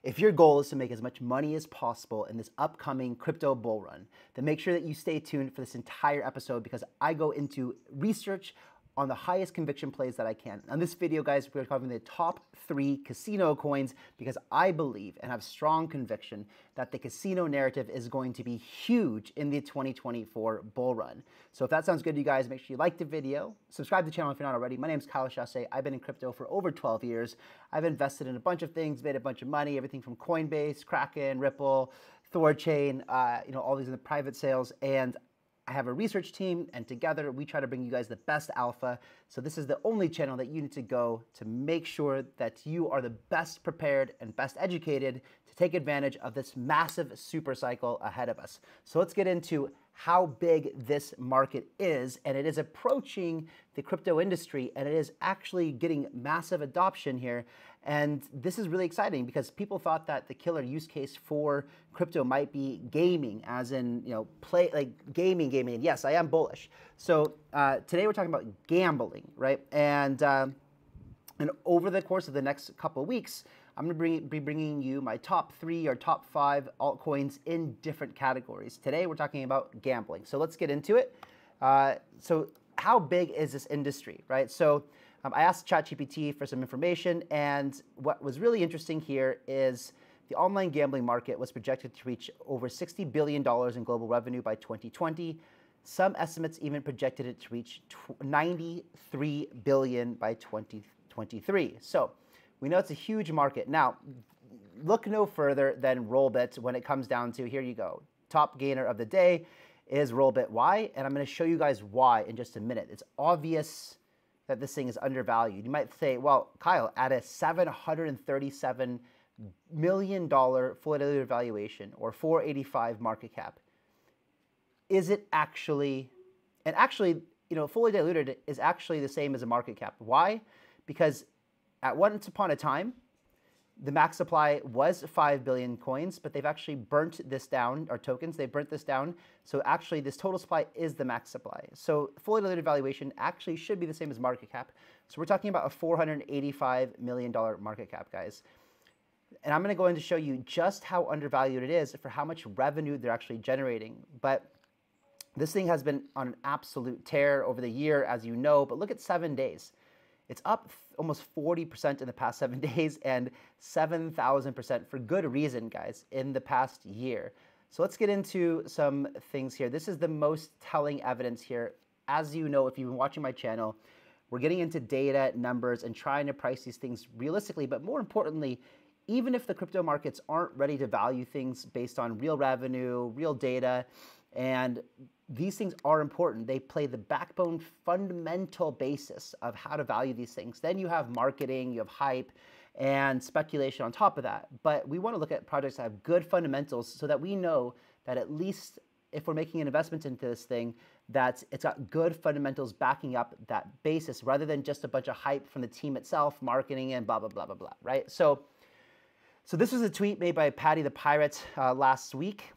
If your goal is to make as much money as possible in this upcoming crypto bull run, then make sure that you stay tuned for this entire episode because I go into research on the highest conviction plays that I can. On this video, guys, we're covering the top 3 casino coins because I believe and have strong conviction that the casino narrative is going to be huge in the 2024 bull run. So if that sounds good to you guys, make sure you like the video, subscribe to the channel if you're not already. My name is Kyle Chassé. I've been in crypto for over 12 years. I've invested in a bunch of things, made a bunch of money, everything from Coinbase, Kraken, Ripple, Thorchain, all these in the private sales, and I have a research team, and together we try to bring you guys the best alpha. So this is the only channel that you need to go to make sure that you are the best prepared and best educated to take advantage of this massive super cycle ahead of us. So let's get into how big this market is, and it is approaching the crypto industry, and it is actually getting massive adoption here. And this is really exciting because people thought that the killer use case for crypto might be gaming, as in, play like gaming. And yes, I am bullish. So today we're talking about gambling, right? And over the course of the next couple of weeks, I'm going to be bringing you my top 3 or top 5 altcoins in different categories. Today we're talking about gambling. So let's get into it. So how big is this industry, right? So I asked ChatGPT for some information, and what was really interesting here is the online gambling market was projected to reach over $60 billion in global revenue by 2020. Some estimates even projected it to reach $93 billion by 2023. So we know it's a huge market. Now, look no further than Rollbit when it comes down to, here you go, top gainer of the day is Rollbit. Why? And I'm going to show you guys why in just a minute. It's obvious that this thing is undervalued. You might say, well, Kyle, at a $737 million fully diluted valuation or 485 market cap, is it actually, and actually, fully diluted is actually the same as a market cap. Why? Because at once upon a time, the max supply was 5 billion coins, but they've actually burnt this down, or tokens, they burnt this down. So actually this total supply is the max supply. So fully diluted valuation actually should be the same as market cap. So we're talking about a $485 million market cap, guys. And I'm gonna go in to show you just how undervalued it is for how much revenue they're actually generating. But this thing has been on an absolute tear over the year, as you know, but look at 7 days. It's up almost 40% in the past 7 days and 7,000% for good reason, guys, in the past year. So let's get into some things here. This is the most telling evidence here. As you know, if you've been watching my channel, we're getting into data, numbers, and trying to price these things realistically. But more importantly, even if the crypto markets aren't ready to value things based on real revenue, real data, and these things are important. They play the backbone fundamental basis of how to value these things. Then you have marketing, you have hype, and speculation on top of that. But we want to look at projects that have good fundamentals so that we know that at least if we're making an investment into this thing, that it's got good fundamentals backing up that basis rather than just a bunch of hype from the team itself, marketing and blah, blah, blah, blah, blah, right? So this was a tweet made by Paddy the Pirate last week,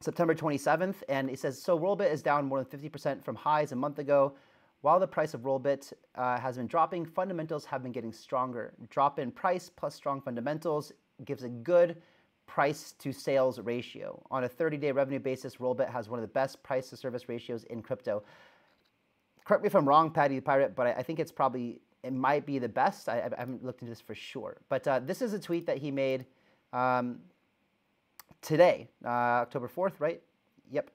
September 27th, and it says, so Rollbit is down more than 50% from highs a month ago. While the price of Rollbit has been dropping, fundamentals have been getting stronger. Drop in price plus strong fundamentals gives a good price to sales ratio. On a 30-day revenue basis, Rollbit has one of the best price to service ratios in crypto. Correct me if I'm wrong, Paddy the Pirate, but I think it might be the best. I haven't looked into this for sure. But this is a tweet that he made today, October 4th, right? Yep,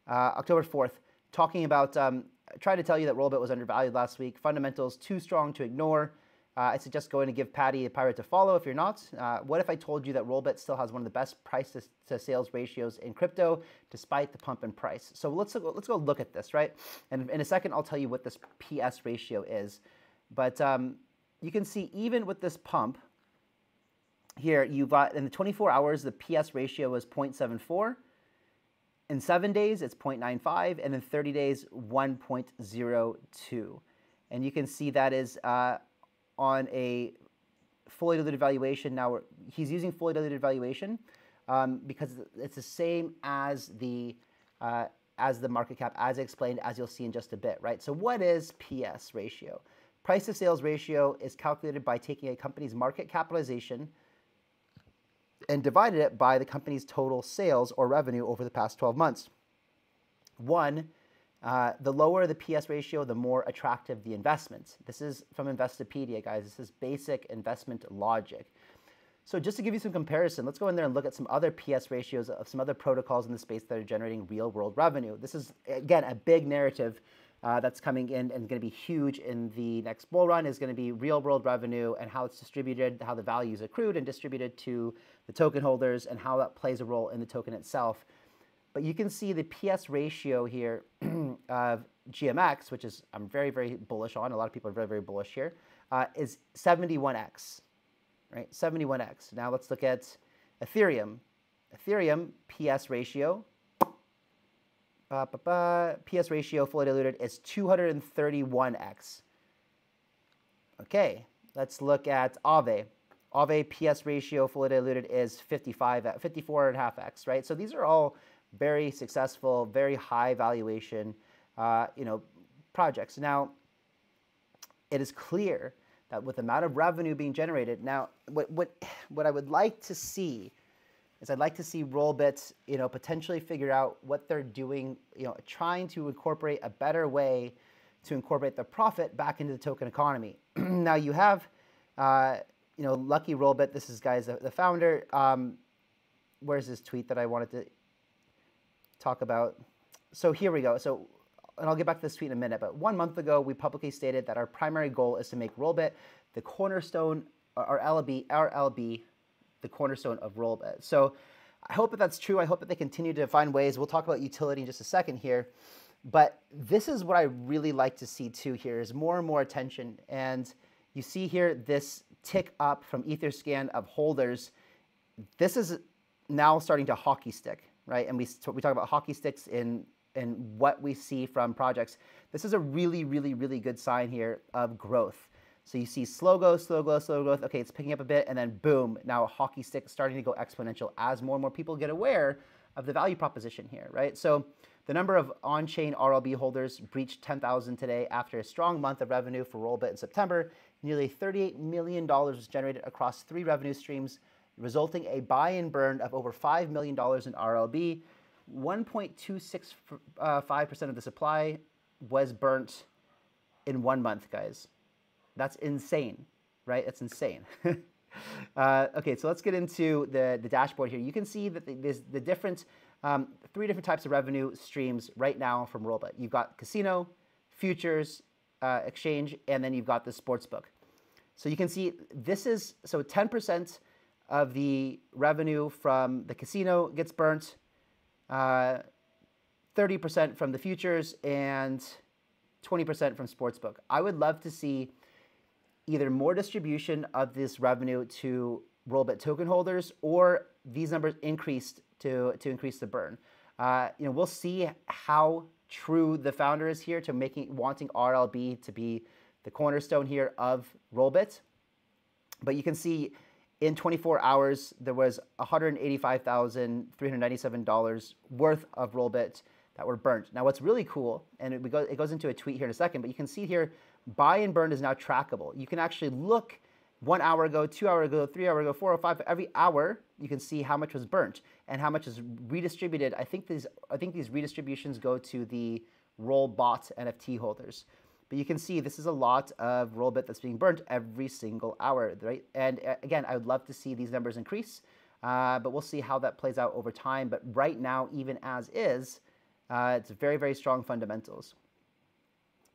October 4th, talking about, tried to tell you that Rollbit was undervalued last week. Fundamentals too strong to ignore. I suggest going to give Paddy the Pirate to follow if you're not. What if I told you that Rollbit still has one of the best price to sales ratios in crypto despite the pump in price? So let's go look at this, right? And in a second, I'll tell you what this PS ratio is. But you can see even with this pump, here, you've got in the 24 hours, the PS ratio is 0.74. In 7 days, it's 0.95. And in 30 days, 1.02. And you can see that is on a fully diluted valuation. Now, he's using fully diluted valuation because it's the same as the market cap, as explained, as you'll see in just a bit, right? So what is PS ratio? Price to sales ratio is calculated by taking a company's market capitalization and divided it by the company's total sales or revenue over the past 12 months. One, the lower the PS ratio, the more attractive the investment. This is from Investopedia, guys. This is basic investment logic. So just to give you some comparison, let's go in there and look at some other PS ratios of some other protocols in the space that are generating real world revenue. This is, again, a big narrative that's coming in and going to be huge in the next bull run, is going to be real world revenue and how it's distributed, how the value is accrued and distributed to the token holders, and how that plays a role in the token itself. But you can see the PS ratio here of GMX, which is I'm very, very bullish on. A lot of people are very, very bullish here, is 71x. Right, 71x. Now let's look at Ethereum. Ethereum PS ratio, PS ratio fully diluted is 231x. Okay, let's look at Aave. Aave PS ratio fully diluted is 54.5x. Right, so these are all very successful, very high valuation, projects. Now, it is clear that with the amount of revenue being generated, now what I would like to see is I'd like to see Rollbit, potentially figure out what they're doing, trying to incorporate a better way to incorporate the profit back into the token economy. Now you have, Lucky Rollbit. This is guys the founder. Where's this tweet that I wanted to talk about? So here we go. So. And I'll get back to this tweet in a minute, but 1 month ago, we publicly stated that our primary goal is to make Rollbit the cornerstone, our LB, the cornerstone of Rollbit. So I hope that that's true. I hope that they continue to find ways. We'll talk about utility in just a second here. But this is what I really like to see too here, is more and more attention. And you see here this tick up from Etherscan of holders. This is now starting to hockey stick, right? And we talk about hockey sticks in what we see from projects. This is a really, really, really good sign here of growth. So you see slow growth, slow growth, slow growth. Okay, it's picking up a bit, and then boom, now a hockey stick starting to go exponential as more and more people get aware of the value proposition here, right? So the number of on-chain RLB holders breached 10,000 today after a strong month of revenue for Rollbit in September. Nearly $38 million was generated across 3 revenue streams, resulting a buy and burn of over $5 million in RLB. 1.265% of the supply was burnt in 1 month, guys. That's insane, right? That's insane. Okay, so let's get into the dashboard here. You can see that there's the different, 3 different types of revenue streams right now from Rollbit. You've got casino, futures, exchange, and then you've got the sportsbook. So you can see this is, so 10% of the revenue from the casino gets burnt, 30% from the futures, and 20% from sportsbook. I would love to see either more distribution of this revenue to Rollbit token holders, or these numbers increased to increase the burn. We'll see how true the founder is here to wanting RLB to be the cornerstone here of Rollbit. But you can see in 24 hours, there was $185,397 worth of Rollbit that were burnt. Now, what's really cool, and it goes into a tweet here in a second, but you can see here, buy and burn is now trackable. You can actually look 1 hour ago, 2 hours ago, 3 hours ago, 4 or 5, every hour, you can see how much was burnt and how much is redistributed. I think these redistributions go to the Rollbot NFT holders. But you can see this is a lot of Rollbit that's being burnt every single hour, right? And again, I would love to see these numbers increase, but we'll see how that plays out over time. But right now, even as is, it's very, very strong fundamentals.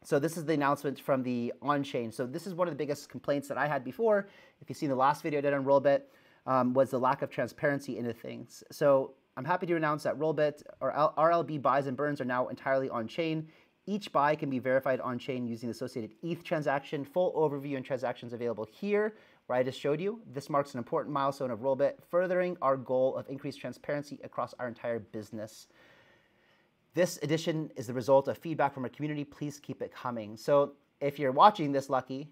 So this is the announcement from the on-chain. So this is one of the biggest complaints that I had before, if you've seen the last video I did on Rollbit, was the lack of transparency into things. So I'm happy to announce that Rollbit, or RLB buys and burns, are now entirely on-chain. Each buy can be verified on-chain using the associated ETH transaction. Full overview and transactions available here, where I just showed you. This marks an important milestone of Rollbit, furthering our goal of increased transparency across our entire business. This edition is the result of feedback from our community. Please keep it coming. So if you're watching this, Lucky,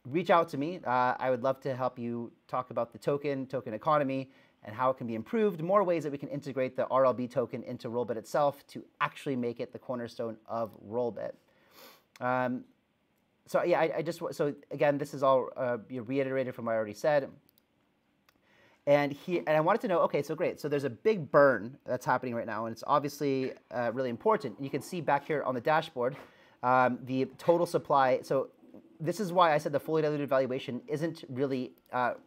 reach out to me. I would love to help you talk about the token economy, and how it can be improved, more ways that we can integrate the RLB token into Rollbit itself to actually make it the cornerstone of Rollbit. So yeah, so again, this is all reiterated from what I already said. And I wanted to know, okay, so great. So there's a big burn that's happening right now, and it's obviously really important. And you can see back here on the dashboard the total supply. So this is why I said the fully diluted valuation isn't really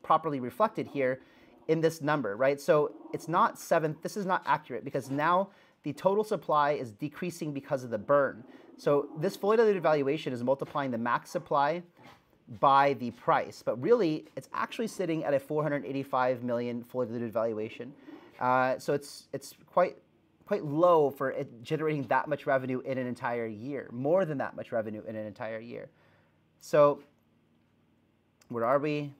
properly reflected here in this number, right? So it's not 7. This is not accurate because now the total supply is decreasing because of the burn. So this fully diluted valuation is multiplying the max supply by the price, but really it's actually sitting at a 485 million fully diluted valuation. So it's quite low for it generating that much revenue in an entire year, more than that much revenue in an entire year. So where are we?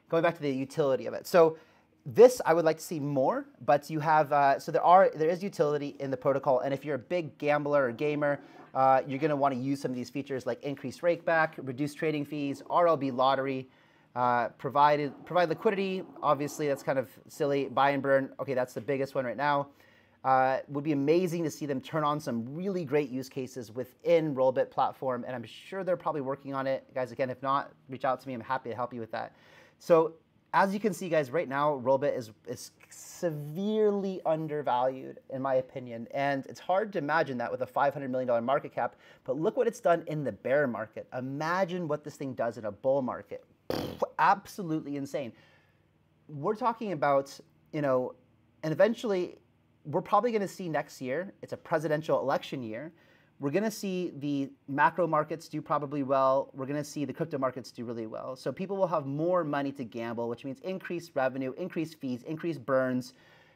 Going back to the utility of it. So this I would like to see more, but you have so there is utility in the protocol, and if you're a big gambler or gamer, you're going to want to use some of these features like increased rakeback, reduced trading fees, RLB lottery, provide liquidity. Obviously, that's kind of silly. Buy and burn. Okay, that's the biggest one right now. Would be amazing to see them turn on some really great use cases within Rollbit platform, and I'm sure they're probably working on it. Guys, again, if not, reach out to me. I'm happy to help you with that. So as you can see, guys, right now, Rollbit is severely undervalued, in my opinion. And it's hard to imagine that with a $500 million market cap. But look what it's done in the bear market. Imagine what this thing does in a bull market. Absolutely insane. We're talking about, and eventually, we're probably going to see next year, it's a presidential election year, we're going to see the macro markets do probably well. We're going to see the crypto markets do really well. So people will have more money to gamble, which means increased revenue, increased fees, increased burns,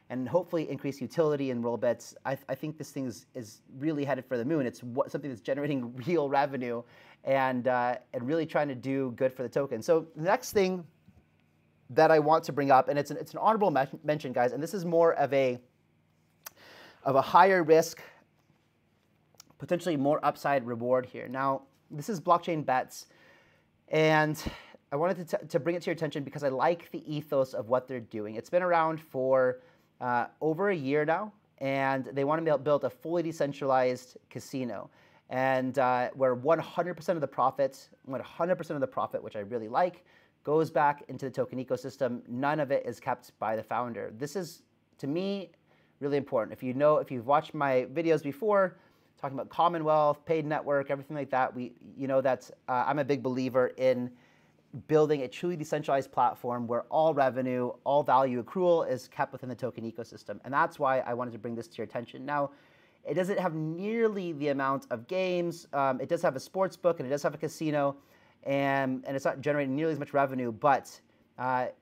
and hopefully increased utility in Rollbits. I think this thing is really headed for the moon. It's something that's generating real revenue and really trying to do good for the token. So the next thing that I want to bring up, and it's an honorable mention, guys, and this is more of a higher risk, potentially more upside reward here. Now, this is Blockchain Bets, and I wanted to bring it to your attention because I like the ethos of what they're doing. It's been around for over a year now, and they want to build a fully decentralized casino, and where 100% of the profits, which I really like, goes back into the token ecosystem. None of it is kept by the founder. This is, to me, really important. If you've watched my videos before, talking about Commonwealth, paid network, everything like that, I'm a big believer in building a truly decentralized platform where all revenue, all value accrual is kept within the token ecosystem. And that's why I wanted to bring this to your attention. Now, it doesn't have nearly the amount of games. It does have a sports book and it does have a casino, and it's not generating nearly as much revenue, but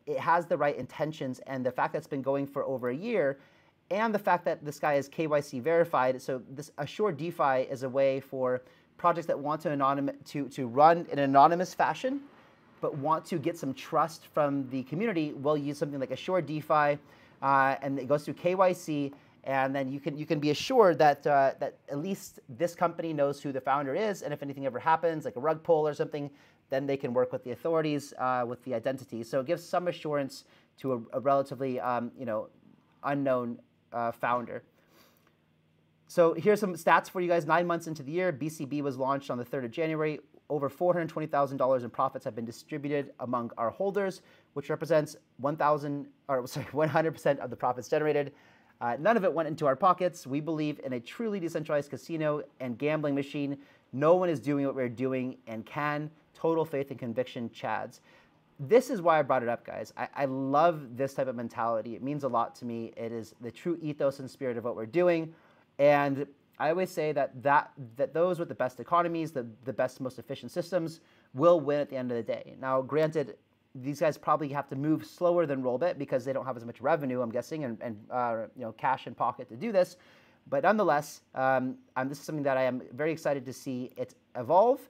it has the right intentions, and the fact that it's been going for over a year, and the fact that this guy is KYC verified. So this Assure DeFi is a way for projects that want to run in an anonymous fashion, but want to get some trust from the community. Will use something like Assure DeFi, and it goes through KYC, and then you can be assured that that at least this company knows who the founder is, and if anything ever happens, like a rug pull or something, then they can work with the authorities with the identity. So it gives some assurance to a relatively unknown founder. So here's some stats for you guys. 9 months into the year, BCB was launched on the 3rd of January. Over $420,000 in profits have been distributed among our holders, which represents 100% of the profits generated. None of it went into our pockets. We believe in a truly decentralized casino and gambling machine. No one is doing what we're doing and can. Total faith and conviction, Chads. This is why I brought it up, guys. I love this type of mentality. It means a lot to me. It is the true ethos and spirit of what we're doing. And I always say that those with the best economies, the best, most efficient systems will win at the end of the day. Now, granted, these guys probably have to move slower than Rollbit because they don't have as much revenue, I'm guessing, and cash in pocket to do this. But nonetheless, this is something that I am very excited to see it evolve.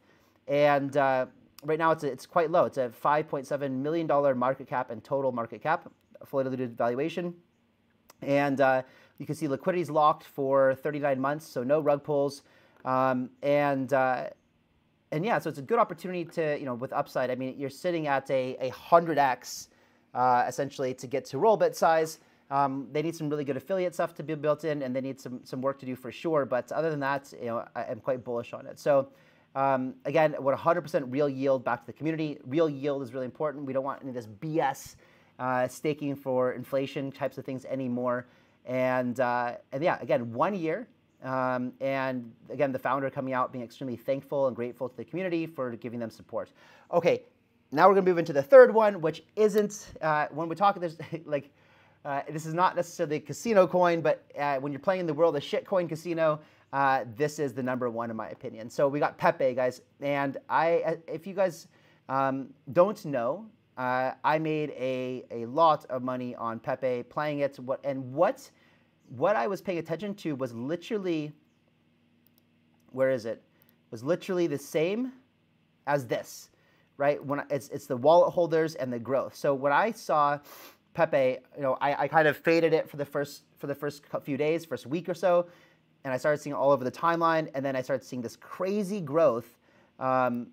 And right now, it's quite low. It's a $5.7 million market cap and total market cap, fully diluted valuation. And you can see liquidity is locked for 39 months, so no rug pulls. And yeah, so it's a good opportunity to, with upside. I mean, you're sitting at a 100x essentially to get to Rollbit size. They need some really good affiliate stuff to be built in, and they need some work to do for sure. But other than that, I'm quite bullish on it. So again, what 100% real yield back to the community. Real yield is really important. We don't want any of this BS staking for inflation types of things anymore. And yeah, again, 1 year. And again, the founder coming out being extremely thankful and grateful to the community for giving them support. Okay, now we're going to move into the third one, which isn't, when we talk, there's like, this is not necessarily a casino coin, but when you're playing in the world of shitcoin casino, this is the #1 in my opinion. So we got Pepe, guys. And if you guys don't know, I made a lot of money on Pepe playing it. What I was paying attention to was literally, where is it? Was literally the same as this, right? When it's the wallet holders and the growth. So when I saw Pepe, I kind of faded it for the first few days, first week or so, and I started seeing it all over the timeline, and then I started seeing this crazy growth. I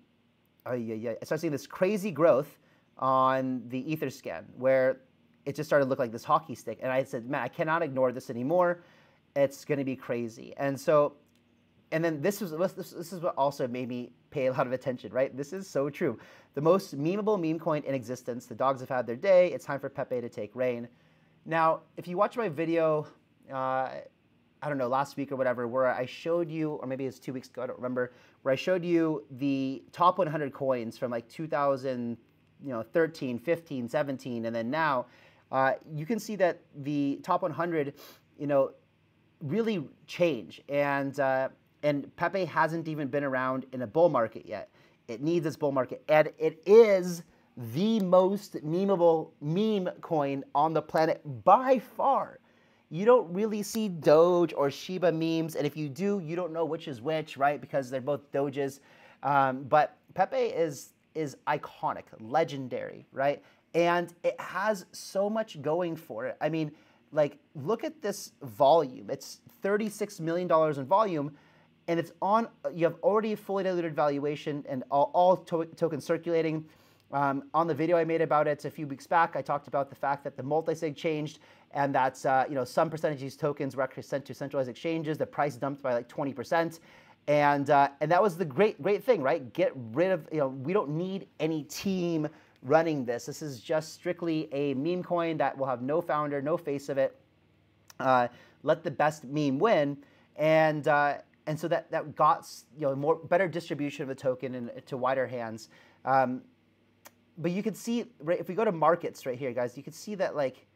started seeing this crazy growth on the Etherscan, where it just started to look like this hockey stick. And I said, man, I cannot ignore this anymore. It's going to be crazy. And so, and then this is what also made me pay a lot of attention, right? This is so true. The most memeable meme coin in existence. The dogs have had their day. It's time for Pepe to take reign. Now, if you watch my video, I don't know, last week or whatever, where I showed you, or maybe it's 2 weeks ago, I don't remember, where I showed you the top 100 coins from like 2013, 15, 17, and then now, you can see that the top 100, really change. And Pepe hasn't even been around in a bull market yet. It needs its bull market. And it is the most memeable meme coin on the planet by far. You don't really see Doge or Shiba memes. And if you do, you don't know which is which, right? Because they're both Doges. But Pepe is iconic, legendary, right? And it has so much going for it. I mean, like, look at this volume. It's $36 million in volume, and it's on, you have already fully diluted valuation and all tokens circulating. On the video I made about it a few weeks back, I talked about the fact that the multisig changed, and that some percentage of these tokens were actually sent to centralized exchanges. The price dumped by like 20%. And that was the great thing, right? Get rid of, we don't need any team running this. This is just strictly a meme coin that will have no founder, no face of it. Let the best meme win, and so that got better distribution of the token into wider hands. But you can see, right, if we go to markets right here, guys, you can see that like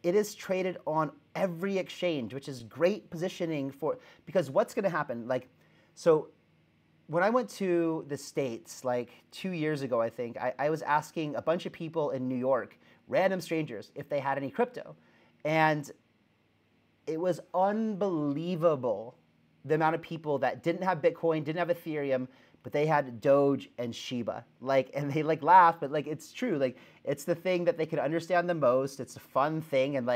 it is traded on every exchange, which is great positioning because what's going to happen? Like, so when I went to the States like 2 years ago, I think, I was asking a bunch of people in New York, random strangers, if they had any crypto. And it was unbelievable the amount of people that didn't have Bitcoin, didn't have Ethereum, but they had Doge and Shiba. And they laugh, but it's true. It's the thing that they could understand the most. It's a fun thing, and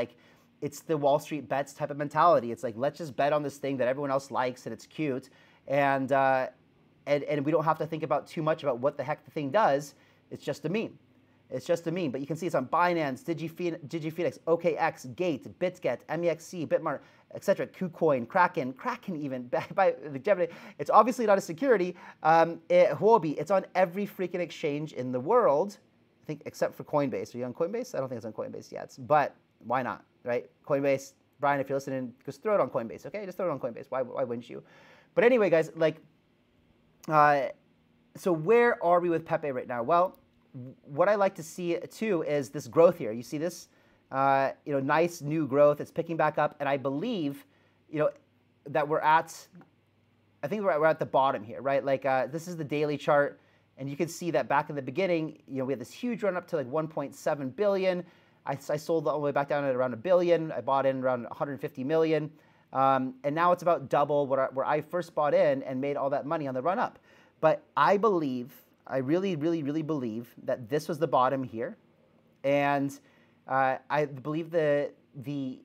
it's the Wall Street bets type of mentality. It's like, let's just bet on this thing that everyone else likes and it's cute. And we don't have to think about too much about what the heck the thing does. It's just a meme. It's just a meme. But you can see it's on Binance, DigiPhoenix, OKX, Gate, BitGet, MEXC, Bitmart, etc. KuCoin, Kraken even, by the Gemini. It's obviously not a security. Huobi, it's on every freaking exchange in the world, I think, except for Coinbase. Are you on Coinbase? I don't think it's on Coinbase yet. But why not, right? Coinbase, Brian, if you're listening, just throw it on Coinbase, okay? Just throw it on Coinbase. Why wouldn't you? But anyway, guys, so where are we with Pepe right now? Well, what I like to see too is this growth here. You see this, nice new growth. It's picking back up, and I believe, that we're at the bottom here, right? This is the daily chart, and you can see that back in the beginning, we had this huge run up to 1.7 billion. I sold all the way back down at around $1 billion. I bought in around 150 million. And now it's about double where I first bought in and made all that money on the run up. But I really, really, really believe that this was the bottom here. And I believe that this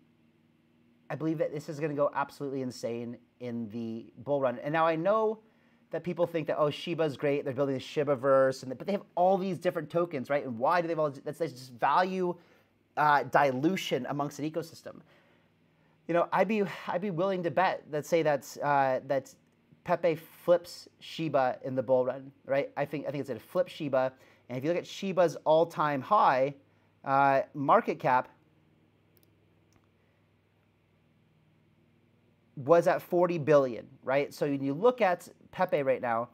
is going to go absolutely insane in the bull run. And now I know that people think that, oh, Shiba's great. They're building the Shibaverse, but they have all these different tokens, right? And why do they have all this? That's just value dilution amongst an ecosystem. I'd be willing to bet that Pepe flips Shiba in the bull run, right? I think it's going to flip Shiba, And if you look at Shiba's all-time high market cap, was at 40 billion, right? So when you look at Pepe right now,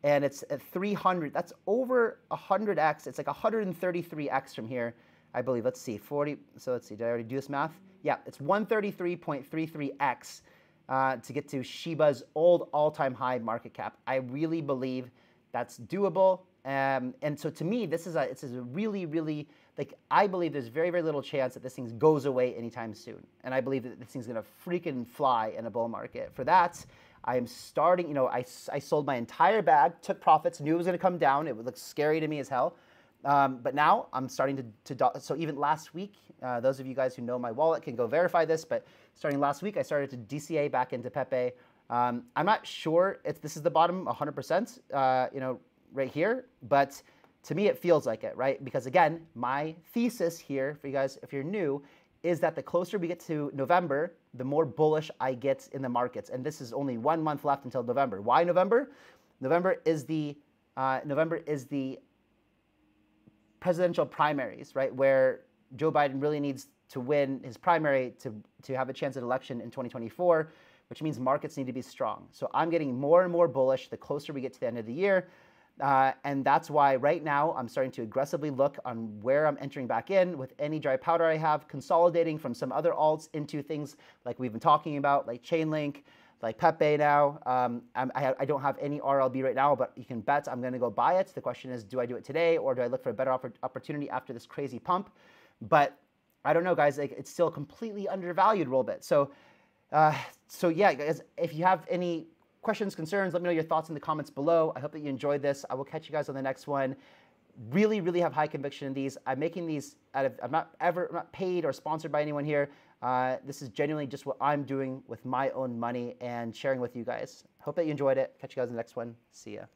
and it's at 300, that's over 100x. It's like 133x from here, I believe. Let's see, 40, so let's see, did I already do this math? Yeah, it's 133.33x to get to Shiba's old all-time high market cap. I really believe that's doable. And so to me, this is a really, really, like, I believe there's very, very little chance that this thing goes away anytime soon. And I believe that this thing's gonna freaking fly in a bull market. For that, I am starting, you know, I sold my entire bag, took profits, knew it was gonna come down. It would look scary to me as hell. But now I'm starting so even last week, those of you guys who know my wallet can go verify this, but starting last week, I started to DCA back into Pepe. I'm not sure if this is the bottom 100%, you know, right here, but to me it feels like it, right? Because again, my thesis here for you guys, if you're new, is that the closer we get to November, the more bullish I get in the markets. And this is only 1 month left until November. Why November? November is the presidential primaries, right? Where Joe Biden really needs to win his primary to have a chance at election in 2024, which means markets need to be strong. So I'm getting more and more bullish the closer we get to the end of the year. And that's why right now I'm starting to aggressively look on where I'm entering back in with any dry powder I have, consolidating from some other alts into things like we've been talking about, like Chainlink, like Pepe now. I don't have any RLB right now, but you can bet I'm going to go buy it. The question is, do I do it today or do I look for a better opportunity after this crazy pump? But I don't know, guys. Like, it's still completely undervalued a little bit. So yeah, guys, if you have any questions, concerns, let me know your thoughts in the comments below. I hope that you enjoyed this. I will catch you guys on the next one. Really, really have high conviction in these. I'm making these I'm not paid or sponsored by anyone here. This is genuinely just what I'm doing with my own money and sharing with you guys. Hope that you enjoyed it. Catch you guys in the next one. See ya.